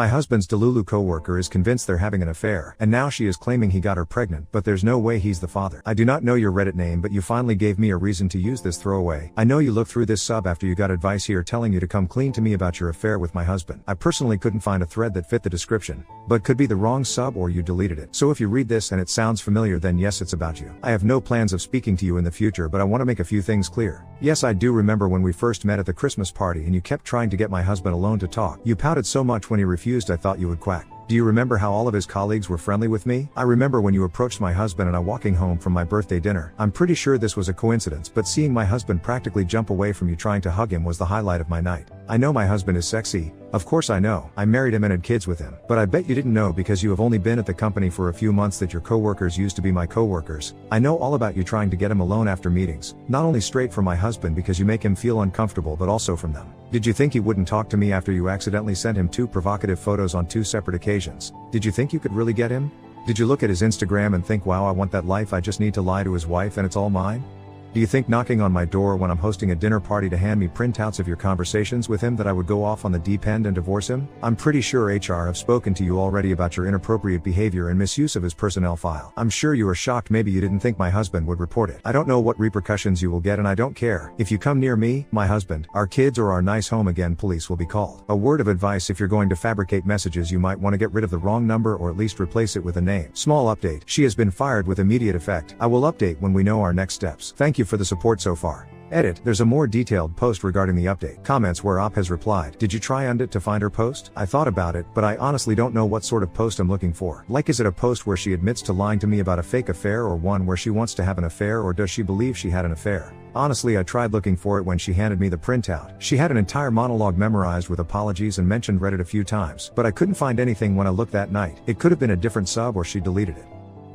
My husband's Delulu coworker is convinced they're having an affair, and now she is claiming he got her pregnant, but there's no way he's the father. I do not know your Reddit name, but you finally gave me a reason to use this throwaway. I know you looked through this sub after you got advice here telling you to come clean to me about your affair with my husband. I personally couldn't find a thread that fit the description, but could be the wrong sub or you deleted it. So if you read this and it sounds familiar, then yes, it's about you. I have no plans of speaking to you in the future, but I want to make a few things clear. Yes, I do remember when we first met at the Christmas party and you kept trying to get my husband alone to talk. You pouted so much when he refused, I thought you would quack. Do you remember how all of his colleagues were friendly with me? I remember when you approached my husband and I walking home from my birthday dinner. I'm pretty sure this was a coincidence, but seeing my husband practically jump away from you trying to hug him was the highlight of my night. I know my husband is sexy. Of course I know. I married him and had kids with him. But I bet you didn't know because you have only been at the company for a few months that your coworkers used to be my coworkers. I know all about you trying to get him alone after meetings. Not only straight from my husband because you make him feel uncomfortable, but also from them. Did you think he wouldn't talk to me after you accidentally sent him 2 provocative photos on 2 separate occasions? Did you think you could really get him? Did you look at his Instagram and think, wow, I want that life, I just need to lie to his wife and it's all mine? Do you think knocking on my door when I'm hosting a dinner party to hand me printouts of your conversations with him that I would go off on the deep end and divorce him? I'm pretty sure HR have spoken to you already about your inappropriate behavior and misuse of his personnel file. I'm sure you are shocked maybe you didn't think my husband would report it. I don't know what repercussions you will get and I don't care. If you come near me, my husband, our kids or our nice home again, police will be called. A word of advice: if you're going to fabricate messages, you might want to get rid of the wrong number or at least replace it with a name. Small update: she has been fired with immediate effect. I will update when we know our next steps. Thank you for the support so far. Edit: there's a more detailed post regarding the update. Comments where Op has replied, did you try Undit to find her post? I thought about it, but I honestly don't know what sort of post I'm looking for. Like, is it a post where she admits to lying to me about a fake affair, or one where she wants to have an affair, or does she believe she had an affair? Honestly, I tried looking for it when she handed me the printout. She had an entire monologue memorized with apologies and mentioned Reddit a few times, but I couldn't find anything when I looked that night. It could have been a different sub or she deleted it.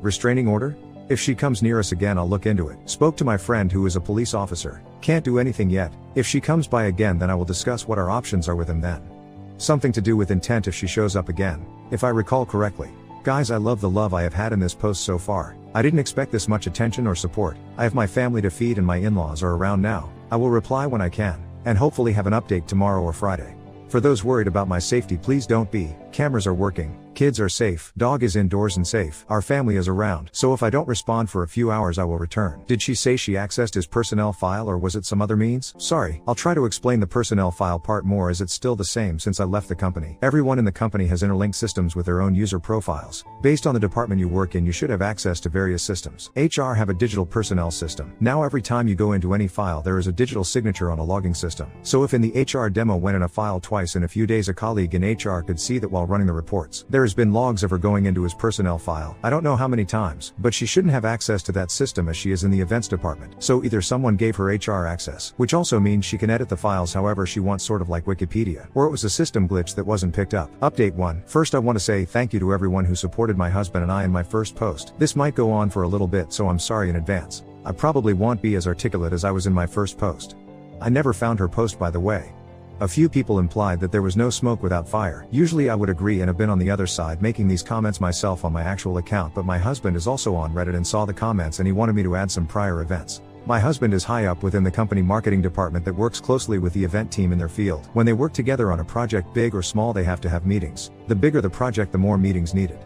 Restraining order? If she comes near us again, I'll look into it. Spoke to my friend who is a police officer. Can't do anything yet. If she comes by again, then I will discuss what our options are with him then. Something to do with intent if she shows up again, if I recall correctly. Guys, I love the love I have had in this post so far. I didn't expect this much attention or support. I have my family to feed and my in-laws are around now. I will reply when I can, and hopefully have an update tomorrow or Friday. For those worried about my safety, please don't be. Cameras are working. Kids are safe. Dog is indoors and safe. Our family is around. So if I don't respond for a few hours, I will return. Did she say she accessed his personnel file, or was it some other means? Sorry, I'll try to explain the personnel file part more, as it's still the same since I left the company. Everyone in the company has interlinked systems with their own user profiles. Based on the department you work in, you should have access to various systems. HR have a digital personnel system. Now every time you go into any file, there is a digital signature on a logging system. So if in the HR demo went in a file twice in a few days, a colleague in HR could see that while running the reports. There's been logs of her going into his personnel file. I don't know how many times, but she shouldn't have access to that system as she is in the events department. So either someone gave her HR access, which also means she can edit the files however she wants, sort of like Wikipedia, or it was a system glitch that wasn't picked up. Update 1. First, I want to say thank you to everyone who supported my husband and I in my first post. This might go on for a little bit, so I'm sorry in advance. I probably won't be as articulate as I was in my first post. I never found her post, by the way. A few people implied that there was no smoke without fire. Usually I would agree and have been on the other side making these comments myself on my actual account, but my husband is also on Reddit and saw the comments and he wanted me to add some prior events. My husband is high up within the company marketing department that works closely with the event team in their field. When they work together on a project, big or small, they have to have meetings. The bigger the project, the more meetings needed.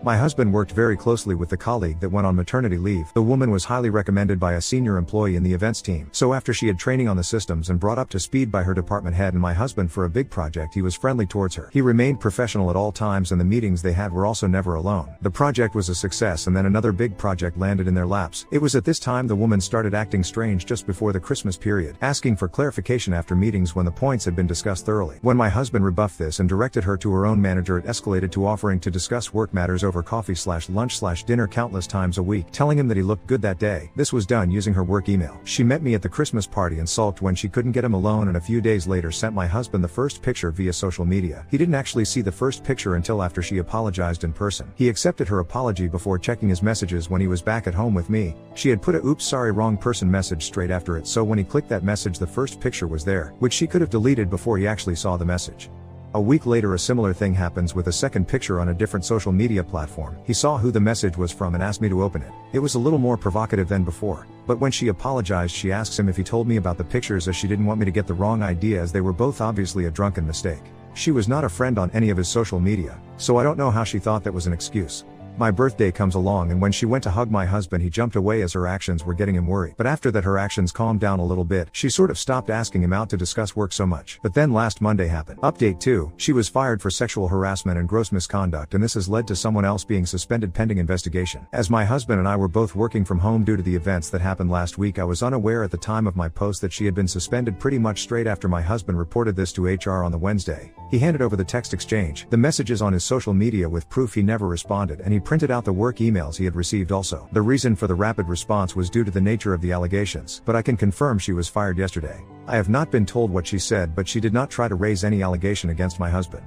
My husband worked very closely with the colleague that went on maternity leave. The woman was highly recommended by a senior employee in the events team. So after she had training on the systems and brought up to speed by her department head and my husband for a big project, he was friendly towards her. He remained professional at all times, and the meetings they had were also never alone. The project was a success, and then another big project landed in their laps. It was at this time the woman started acting strange just before the Christmas period, asking for clarification after meetings when the points had been discussed thoroughly. When my husband rebuffed this and directed her to her own manager, it escalated to offering to discuss work matters over coffee/lunch/dinner countless times a week, telling him that he looked good that day. This was done using her work email. She met me at the Christmas party and sulked when she couldn't get him alone, and a few days later sent my husband the first picture via social media. He didn't actually see the first picture until after she apologized in person. He accepted her apology before checking his messages when he was back at home with me. She had put a "oops, sorry, wrong person" message straight after it, so when he clicked that message, the first picture was there, which she could have deleted before he actually saw the message. A week later, a similar thing happens with a second picture on a different social media platform. He saw who the message was from and asked me to open it. It was a little more provocative than before, but when she apologized, she asks him if he told me about the pictures, as she didn't want me to get the wrong idea, as they were both obviously a drunken mistake. She was not a friend on any of his social media, so I don't know how she thought that was an excuse. My birthday comes along and when she went to hug my husband he jumped away as her actions were getting him worried. But after that her actions calmed down a little bit, she sort of stopped asking him out to discuss work so much. But then last Monday happened. Update 2, she was fired for sexual harassment and gross misconduct and this has led to someone else being suspended pending investigation. As my husband and I were both working from home due to the events that happened last week, I was unaware at the time of my post that she had been suspended pretty much straight after my husband reported this to HR on the Wednesday. He handed over the text exchange, the messages on his social media with proof he never responded, and he printed out the work emails he had received also. The reason for the rapid response was due to the nature of the allegations, but I can confirm she was fired yesterday. I have not been told what she said, but she did not try to raise any allegation against my husband.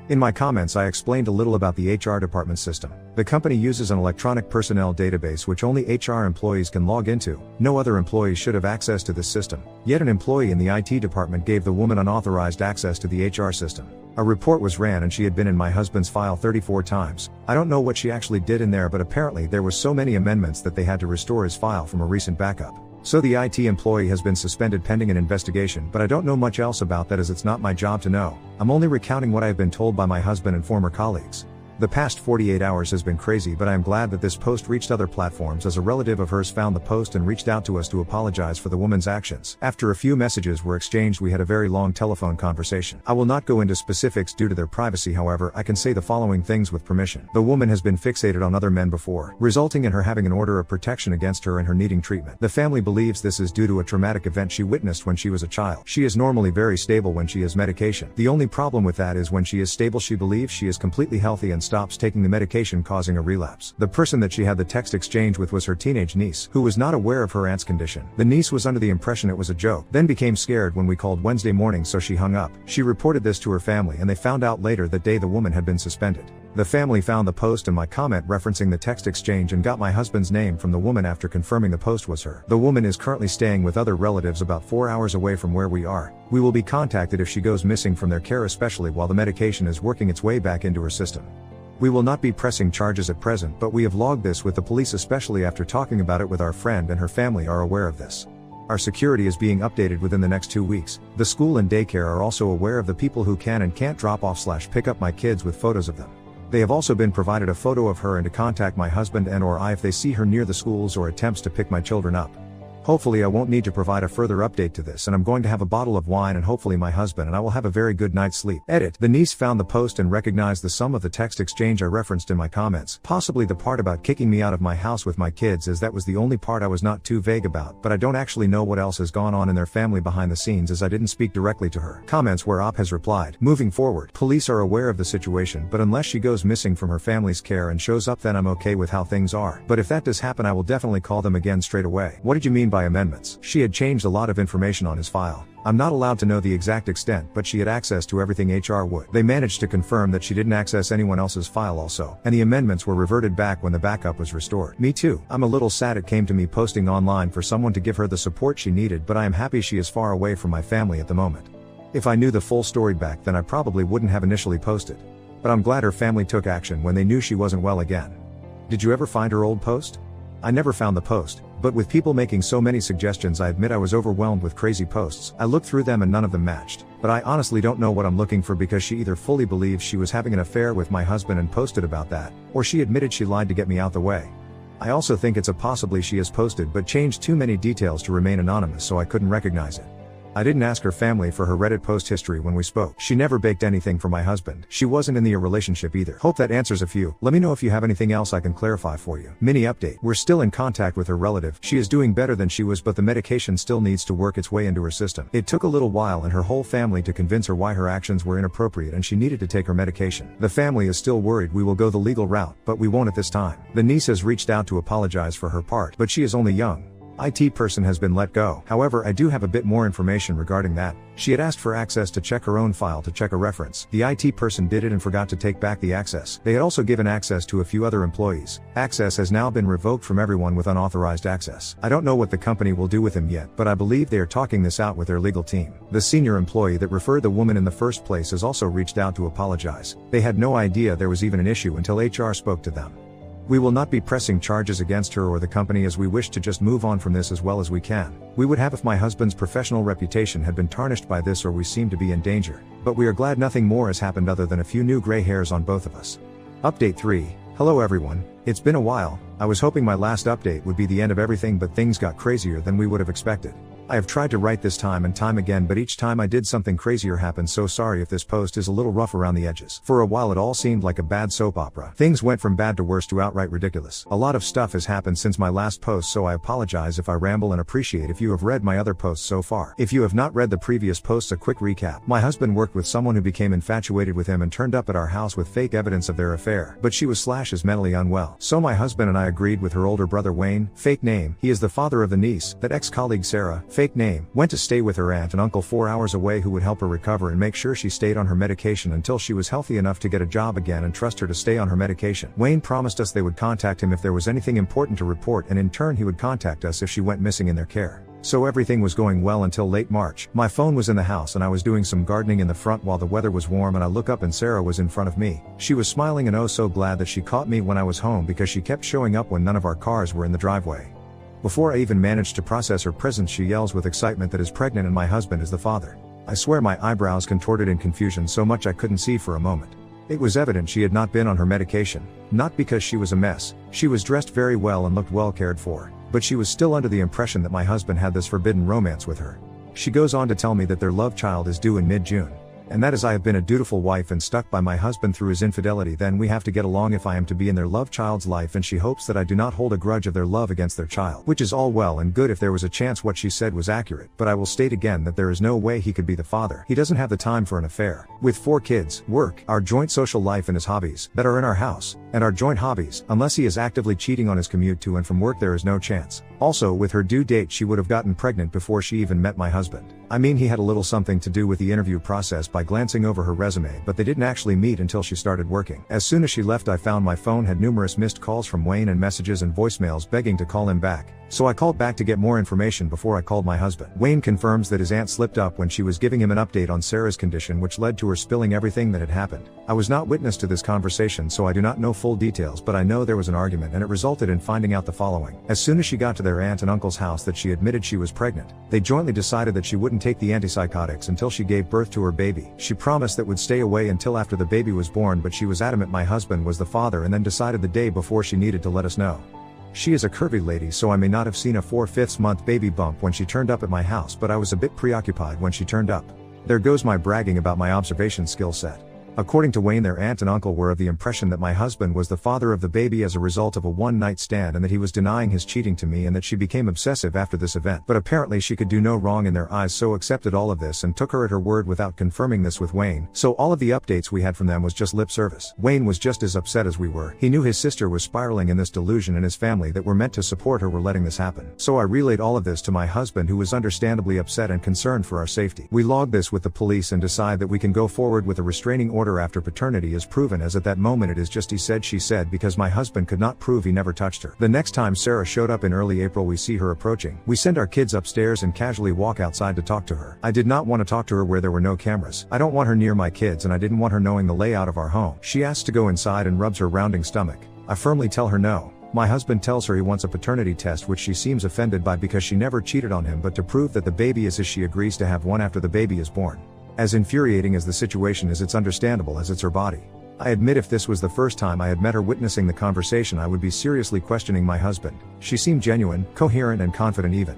In my comments I explained a little about the HR department system. The company uses an electronic personnel database which only HR employees can log into. No other employees should have access to this system. Yet an employee in the IT department gave the woman unauthorized access to the HR system. A report was ran and she had been in my husband's file 34 times. I don't know what she actually did in there, but apparently there was so many amendments that they had to restore his file from a recent backup. So the IT employee has been suspended pending an investigation, but I don't know much else about that as it's not my job to know. I'm only recounting what I have been told by my husband and former colleagues. The past 48 hours has been crazy, but I am glad that this post reached other platforms as a relative of hers found the post and reached out to us to apologize for the woman's actions. After a few messages were exchanged, we had a very long telephone conversation. I will not go into specifics due to their privacy, however, I can say the following things with permission. The woman has been fixated on other men before, resulting in her having an order of protection against her and her needing treatment. The family believes this is due to a traumatic event she witnessed when she was a child. She is normally very stable when she is medication. The only problem with that is when she is stable she believes she is completely healthy and stops taking the medication, causing a relapse. The person that she had the text exchange with was her teenage niece, who was not aware of her aunt's condition. The niece was under the impression it was a joke, then became scared when we called Wednesday morning, so she hung up. She reported this to her family and they found out later that day the woman had been suspended. The family found the post and my comment referencing the text exchange and got my husband's name from the woman after confirming the post was her. The woman is currently staying with other relatives about 4 hours away from where we are. We will be contacted if she goes missing from their care, especially while the medication is working its way back into her system. We will not be pressing charges at present, but we have logged this with the police, especially after talking about it with our friend and her family are aware of this. Our security is being updated within the next 2 weeks. The school and daycare are also aware of the people who can and can't drop off / pick up my kids with photos of them. They have also been provided a photo of her and to contact my husband and or I if they see her near the schools or attempts to pick my children up. Hopefully I won't need to provide a further update to this, and I'm going to have a bottle of wine and hopefully my husband and I will have a very good night's sleep. Edit. The niece found the post and recognized the sum of the text exchange I referenced in my comments, possibly the part about kicking me out of my house with my kids, as that was the only part I was not too vague about, but I don't actually know what else has gone on in their family behind the scenes as I didn't speak directly to her. Comments where Op has replied, moving forward, police are aware of the situation, but unless she goes missing from her family's care and shows up, then I'm okay with how things are. But if that does happen, I will definitely call them again straight away. What did you mean by amendments? She had changed a lot of information on his file. I'm not allowed to know the exact extent, but she had access to everything HR would. They managed to confirm that she didn't access anyone else's file also, and the amendments were reverted back when the backup was restored. Me too. I'm a little sad it came to me posting online for someone to give her the support she needed, but I am happy she is far away from my family at the moment. If I knew the full story back then I probably wouldn't have initially posted. But I'm glad her family took action when they knew she wasn't well again. Did you ever find her old post? I never found the post, but with people making so many suggestions I admit I was overwhelmed with crazy posts. I looked through them and none of them matched, but I honestly don't know what I'm looking for, because she either fully believes she was having an affair with my husband and posted about that, or she admitted she lied to get me out the way. I also think it's a possibly she has posted but changed too many details to remain anonymous, so I couldn't recognize it. I didn't ask her family for her Reddit post history when we spoke. She never baked anything for my husband. She wasn't in the relationship either. Hope that answers a few. Let me know if you have anything else I can clarify for you. Mini update. We're still in contact with her relative. She is doing better than she was, but the medication still needs to work its way into her system. It took a little while and her whole family to convince her why her actions were inappropriate and she needed to take her medication. The family is still worried we will go the legal route, but we won't at this time. The niece has reached out to apologize for her part, but she is only young. IT person has been let go. However, I do have a bit more information regarding that. She had asked for access to check her own file to check a reference. The IT person did it and forgot to take back the access. They had also given access to a few other employees. Access has now been revoked from everyone with unauthorized access. I don't know what the company will do with him yet, but I believe they are talking this out with their legal team. The senior employee that referred the woman in the first place has also reached out to apologize. They had no idea there was even an issue until HR spoke to them. We will not be pressing charges against her or the company as we wish to just move on from this as well as we can. We would have if my husband's professional reputation had been tarnished by this or we seem to be in danger. But we are glad nothing more has happened other than a few new gray hairs on both of us. Update 3. Hello everyone, it's been a while. I was hoping my last update would be the end of everything, but things got crazier than we would have expected. I have tried to write this time and time again, but each time I did something crazier happen, so sorry if this post is a little rough around the edges. For a while it all seemed like a bad soap opera. Things went from bad to worse to outright ridiculous. A lot of stuff has happened since my last post, so I apologize if I ramble and appreciate if you have read my other posts so far. If you have not read the previous posts, a quick recap. My husband worked with someone who became infatuated with him and turned up at our house with fake evidence of their affair, but she was / mentally unwell. So my husband and I agreed with her older brother Wayne, fake name, he is the father of the niece, that ex-colleague Sarah, fake name, went to stay with her aunt and uncle 4 hours away who would help her recover and make sure she stayed on her medication until she was healthy enough to get a job again and trust her to stay on her medication. Wayne promised us they would contact him if there was anything important to report, and in turn he would contact us if she went missing in their care. So everything was going well until late March. My phone was in the house and I was doing some gardening in the front while the weather was warm, and I look up and Sarah was in front of me. She was smiling and oh so glad that she caught me when I was home, because she kept showing up when none of our cars were in the driveway. Before I even managed to process her presence, she yells with excitement that is pregnant and my husband is the father. I swear my eyebrows contorted in confusion so much I couldn't see for a moment. It was evident she had not been on her medication, not because she was a mess. She was dressed very well and looked well cared for, but she was still under the impression that my husband had this forbidden romance with her. She goes on to tell me that their love child is due in mid-June. And that as I have been a dutiful wife and stuck by my husband through his infidelity, then we have to get along if I am to be in their love child's life, and she hopes that I do not hold a grudge of their love against their child. Which is all well and good if there was a chance what she said was accurate, but I will state again that there is no way he could be the father. He doesn't have the time for an affair. With 4 kids, work, our joint social life and his hobbies, that are in our house, and our joint hobbies, unless he is actively cheating on his commute to and from work, there is no chance. Also, with her due date she would have gotten pregnant before she even met my husband. I mean, he had a little something to do with the interview process by glancing over her resume, but they didn't actually meet until she started working. As soon as she left, I found my phone had numerous missed calls from Wayne and messages and voicemails begging to call him back. So I called back to get more information before I called my husband. Wayne confirms that his aunt slipped up when she was giving him an update on Sarah's condition, which led to her spilling everything that had happened. I was not witness to this conversation, so I do not know full details, but I know there was an argument and it resulted in finding out the following. As soon as she got to their aunt and uncle's house that she admitted she was pregnant, they jointly decided that she wouldn't take the antipsychotics until she gave birth to her baby. She promised that would stay away until after the baby was born, but she was adamant my husband was the father, and then decided the day before she needed to let us know. She is a curvy lady, so I may not have seen a 4/5 month baby bump when she turned up at my house, but I was a bit preoccupied when she turned up. There goes my bragging about my observation skill set. According to Wayne, their aunt and uncle were of the impression that my husband was the father of the baby as a result of a one-night stand, and that he was denying his cheating to me, and that she became obsessive after this event. But apparently she could do no wrong in their eyes, so accepted all of this and took her at her word without confirming this with Wayne. So all of the updates we had from them was just lip service. Wayne was just as upset as we were. He knew his sister was spiraling in this delusion, and his family that were meant to support her were letting this happen. So I relayed all of this to my husband, who was understandably upset and concerned for our safety. We logged this with the police and decide that we can go forward with a restraining order after paternity is proven, as at that moment it is just he said she said, because my husband could not prove he never touched her. The next time Sarah showed up in early April, we see her approaching. We send our kids upstairs and casually walk outside to talk to her. I did not want to talk to her where there were no cameras. I don't want her near my kids, and I didn't want her knowing the layout of our home. She asks to go inside and rubs her rounding stomach. I firmly tell her no. My husband tells her he wants a paternity test, which she seems offended by because she never cheated on him, but to prove that the baby is his, she agrees to have one after the baby is born. As infuriating as the situation is, it's understandable as it's her body. I admit if this was the first time I had met her witnessing the conversation, I would be seriously questioning my husband. She seemed genuine, coherent and confident even.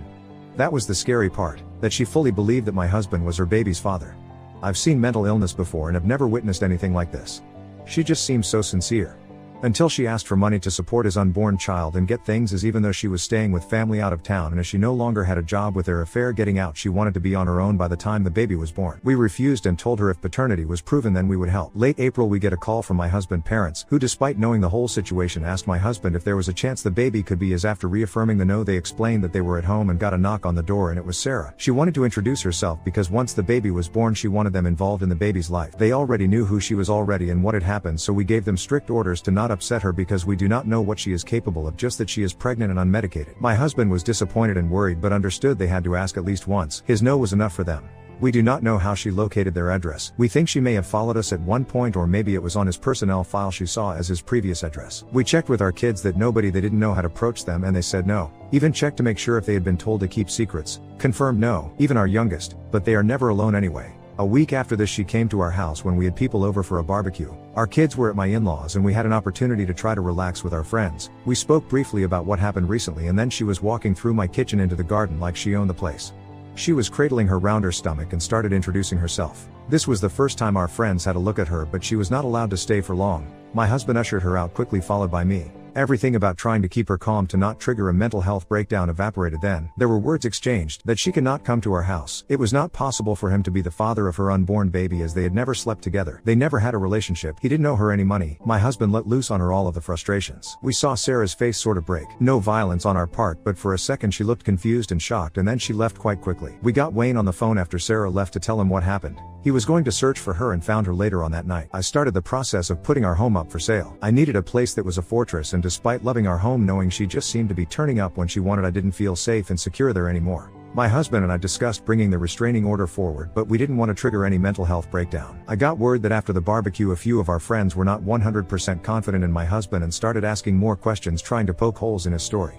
That was the scary part, that she fully believed that my husband was her baby's father. I've seen mental illness before and have never witnessed anything like this. She just seems so sincere. Until she asked for money to support his unborn child and get things as even though she was staying with family out of town, and as she no longer had a job with their affair getting out, she wanted to be on her own by the time the baby was born. We refused and told her if paternity was proven then we would help. Late April we get a call from my husband's parents, who despite knowing the whole situation asked my husband if there was a chance the baby could be his. After reaffirming the no, they explained that they were at home and got a knock on the door, and it was Sarah. She wanted to introduce herself because once the baby was born she wanted them involved in the baby's life. They already knew who she was already and what had happened, so we gave them strict orders to not upset her because we do not know what she is capable of, just that she is pregnant and unmedicated. My husband was disappointed and worried, but understood they had to ask at least once. His no was enough for them. We do not know how she located their address. We think she may have followed us at one point, or maybe it was on his personnel file she saw as his previous address. We checked with our kids that they didn't know how to approach them, and they said no. Even checked to make sure if they had been told to keep secrets. Confirmed no, even our youngest, but they are never alone anyway. A week after this she came to our house when we had people over for a barbecue. Our kids were at my in-laws and we had an opportunity to try to relax with our friends. We spoke briefly about what happened recently, and then she was walking through my kitchen into the garden like she owned the place. She was cradling her rounder stomach and started introducing herself. This was the first time our friends had a look at her, but she was not allowed to stay for long. My husband ushered her out quickly, followed by me. Everything about trying to keep her calm to not trigger a mental health breakdown evaporated then. There were words exchanged that she cannot come to our house. It was not possible for him to be the father of her unborn baby, as they had never slept together. They never had a relationship. He didn't owe her any money. My husband let loose on her all of the frustrations. We saw Sarah's face sort of break. No violence on our part, but for a second she looked confused and shocked, and then she left quite quickly. We got Wayne on the phone after Sarah left to tell him what happened. He was going to search for her and found her later on that night. I started the process of putting our home up for sale. I needed a place that was a fortress, and despite loving our home, knowing she just seemed to be turning up when she wanted, I didn't feel safe and secure there anymore. My husband and I discussed bringing the restraining order forward, but we didn't want to trigger any mental health breakdown. I got word that after the barbecue a few of our friends were not 100% confident in my husband and started asking more questions, trying to poke holes in his story.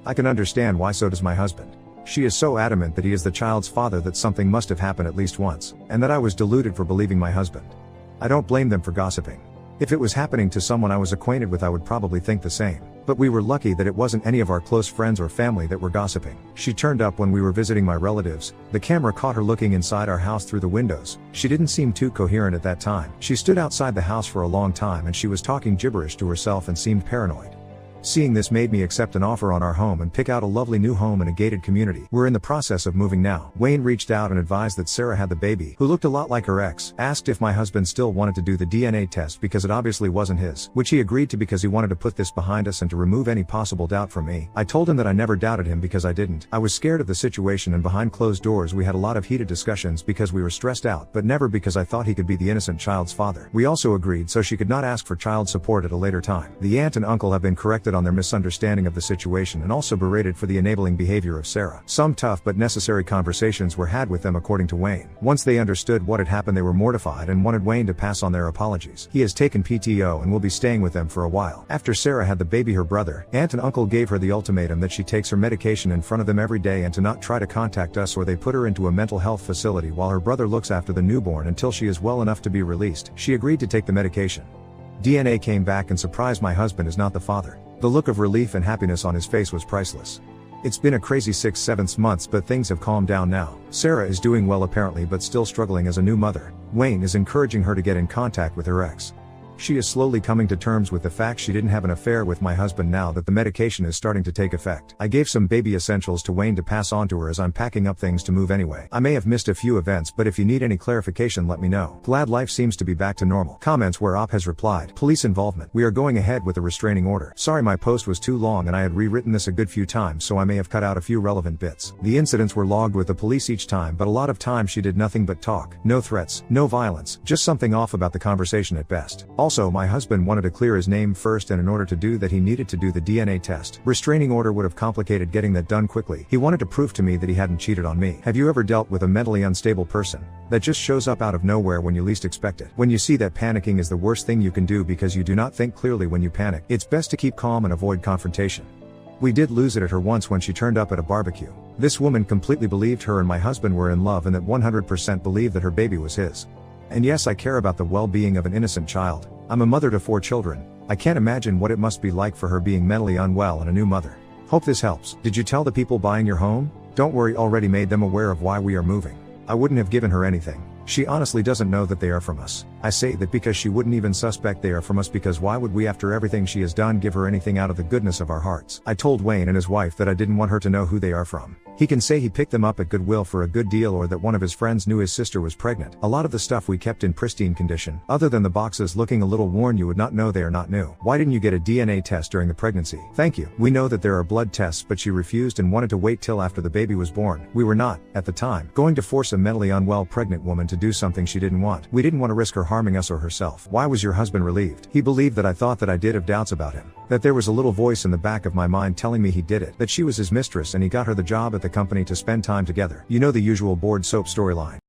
I can understand why. So does my husband. She is so adamant that he is the child's father that something must have happened at least once, and that I was deluded for believing my husband. I don't blame them for gossiping. If it was happening to someone I was acquainted with, I would probably think the same. But we were lucky that it wasn't any of our close friends or family that were gossiping. She turned up when we were visiting my relatives. The camera caught her looking inside our house through the windows. She didn't seem too coherent at that time. She stood outside the house for a long time, and she was talking gibberish to herself and seemed paranoid. Seeing this made me accept an offer on our home and pick out a lovely new home in a gated community. We're in the process of moving now. Wayne reached out and advised that Sarah had the baby, who looked a lot like her ex. Asked if my husband still wanted to do the DNA test because it obviously wasn't his, which he agreed to because he wanted to put this behind us and to remove any possible doubt from me. I told him that I never doubted him because I didn't. I was scared of the situation, and behind closed doors we had a lot of heated discussions because we were stressed out, but never because I thought he could be the innocent child's father. We also agreed so she could not ask for child support at a later time. The aunt and uncle have been corrected on their misunderstanding of the situation and also berated for the enabling behavior of Sarah. Some tough but necessary conversations were had with them, according to Wayne. Once they understood what had happened, they were mortified and wanted Wayne to pass on their apologies. He has taken PTO and will be staying with them for a while. After Sarah had the baby, her brother, aunt and uncle gave her the ultimatum that she takes her medication in front of them every day and to not try to contact us, or they put her into a mental health facility while her brother looks after the newborn until she is well enough to be released. She agreed to take the medication. DNA came back and surprised my husband is not the father. The look of relief and happiness on his face was priceless. It's been a crazy 6-7 months, but things have calmed down now. Sarah is doing well apparently, but still struggling as a new mother. Wayne is encouraging her to get in contact with her ex. She is slowly coming to terms with the fact she didn't have an affair with my husband now that the medication is starting to take effect. I gave some baby essentials to Wayne to pass on to her as I'm packing up things to move anyway. I may have missed a few events, but if you need any clarification, let me know. Glad life seems to be back to normal. Comments where Op has replied. Police involvement. We are going ahead with a restraining order. Sorry my post was too long and I had rewritten this a good few times, so I may have cut out a few relevant bits. The incidents were logged with the police each time, but a lot of times she did nothing but talk. No threats, no violence, just something off about the conversation at best. Also, my husband wanted to clear his name first, and in order to do that he needed to do the DNA test. Restraining order would have complicated getting that done quickly. He wanted to prove to me that he hadn't cheated on me. Have you ever dealt with a mentally unstable person that just shows up out of nowhere when you least expect it? When you see that, panicking is the worst thing you can do because you do not think clearly when you panic. It's best to keep calm and avoid confrontation. We did lose it at her once when she turned up at a barbecue. This woman completely believed her and my husband were in love, and that 100% believed that her baby was his. And yes, I care about the well-being of an innocent child. I'm a mother to 4 children. I can't imagine what it must be like for her being mentally unwell and a new mother. Hope this helps. Did you tell the people buying your home? Don't worry, already made them aware of why we are moving. I wouldn't have given her anything. She honestly doesn't know that they are from us. I say that because she wouldn't even suspect they are from us, because why would we, after everything she has done, give her anything out of the goodness of our hearts? I told Wayne and his wife that I didn't want her to know who they are from. He can say he picked them up at Goodwill for a good deal, or that one of his friends knew his sister was pregnant. A lot of the stuff we kept in pristine condition. Other than the boxes looking a little worn, you would not know they are not new. Why didn't you get a DNA test during the pregnancy? Thank you. We know that there are blood tests, but she refused and wanted to wait till after the baby was born. We were not, at the time, going to force a mentally unwell pregnant woman to do something she didn't want. We didn't want to risk her harming us or herself. Why was your husband relieved? He believed that I thought that I did have doubts about him. That there was a little voice in the back of my mind telling me he did it. That she was his mistress and he got her the job at the company to spend time together. You know, the usual board soap storyline.